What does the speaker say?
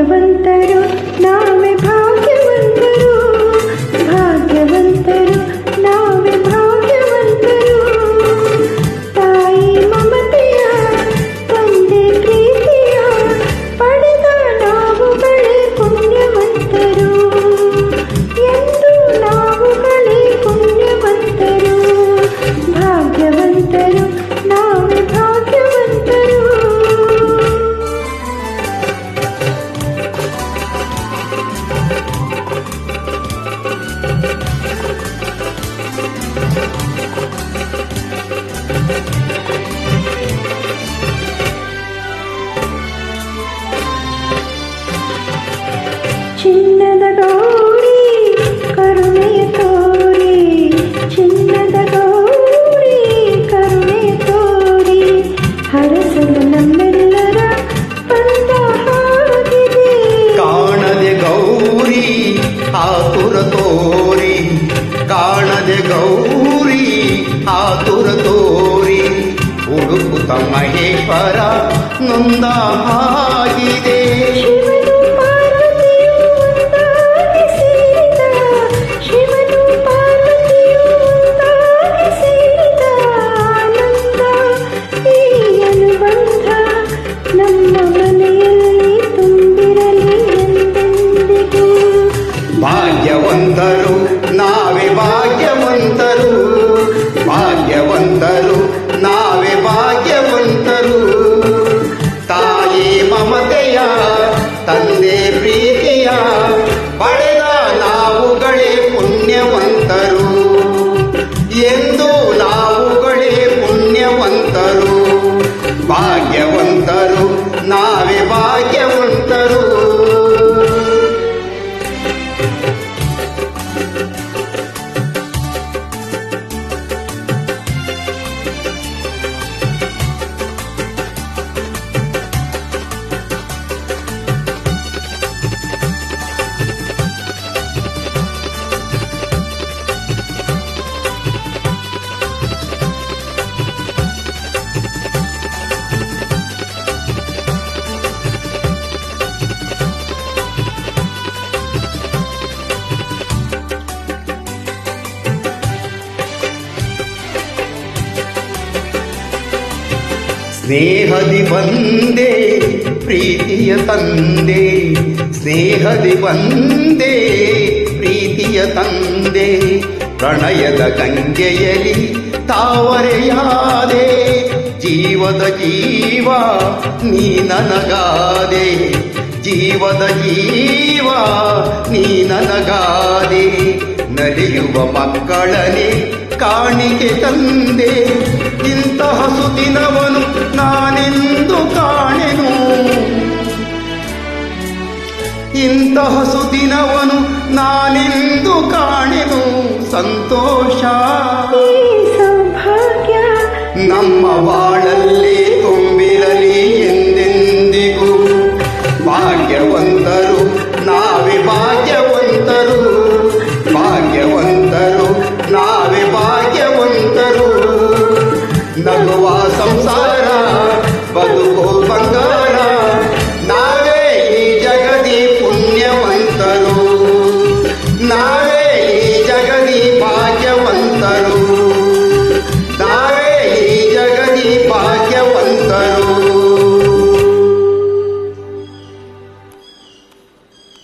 ಭಾಗ್ಯವಂತರು ನಾವೇ ಭಾಗ್ಯವಂತರು, ಭಾಗ್ಯವಂತರು ನಾವೇ ಭಾಗ್ಯವಂತರು. ತಾಯಿ ಮಮತೆಯ ತಂದೆ ಪ್ರೀತಿಯ ಪಡೆದ ನಾವುಗಳೇ ಪುಣ್ಯವಂತರು, ಎಂದು ನಾವುಗಳೇ ಪುಣ್ಯವಂತರು. ಭಾಗ್ಯವಂತರು ನಾವೇ ಭಾಗ್ಯವಂತರು. ಚಿನ್ನದ ಗೌರಿ ಕರುಣೆಯ ತೋರಿ, ಚಿನ್ನದ ಗೌರಿ ಕರುಣೆಯ ತೋರಿ, ಹರಸಲು ನಮ್ಮೆಲ್ಲರ ಬಂದ ಹಾಗಿದೆ. ಕಾಣದೆ ಗೌರಿ ಆತುರ ತೋರಿ, ಕಾಣದೆ ಗೌರಿ ಆತುರ ತೋರಿ, ಹುಡುಕುತ್ತ ಮಹೇಶ್ವರ ನೊಂದ ಹಾಗಿದೆ. ಶಿವನು ಪಾರ್ವತಿಯು ಒಂದಾಗಿ ಸೇರಿದ, ಶಿವನು ಪಾರ್ವತಿಯು ಒಂದಾಗಿ ಸೇರಿದ ಆನಂದ ಈ ಅನುಬಂಧ ನಮ್ಮ ಮನೆಯಲ್ಲಿ ತುಂಬಿರಲಿ ಎಂದೆಂದಿಗೂ. ಭಾಗ್ಯವಂತರು ನಾವೇ ಭಾಗ್ಯವಂತರು, ಭಾಗ್ಯವಂತರು ನಾವೇ ಭಾಗ್ಯವಂತರು. ತಾಯಿ ಮಮತೆಯ ತಂದೆ ಪ್ರೀತಿಯ ಪಡೆದ ನಾವುಗಳೇ ಪುಣ್ಯವಂತರು, ಎಂದು ನಾವುಗಳೇ ಪುಣ್ಯವಂತರು. ಭಾಗ್ಯವಂತರು ನಾವೇ ಭಾಗ್ಯವಂತರು. ಸ್ನೇಹದಿ ಬಂದೆ ಪ್ರೀತಿಯ ತಂದೆ, ಸ್ನೇಹದಿ ಬಂದೆ ಪ್ರೀತಿಯ ತಂದೆ, ಪ್ರಣಯದ ಗಂಗೆಯಲಿ ತಾವರೆಯಾದೆ, ಜೀವದ ಜೀವ ನೀ ನನಗಾದೆ, ಜೀವದ ಜೀವ ನೀ ನನಗಾದೆ. ನಲಿಯುವ ಮಕ್ಕಳನೆ ಕಾಣಿಕೆ ತಂದೆ, ಇಂತಹ ಸುದಿನವನು ನಾನೆಂದು ಕಾಣೆನು, ಇಂತಹ ಸುದಿನವನು ನಾನೆಂದು ಕಾಣೆನು. ಸಂತೋಷ ಸೌಭಾಗ್ಯ ನಮ್ಮ ಬಾಳಲ್ಲಿ ತುಂಬಿರಲಿ ಎಂದೆಂದಿಗೂ. ಭಾಗ್ಯವಂತರು ನಾವೇ ಭಾಗ್ಯ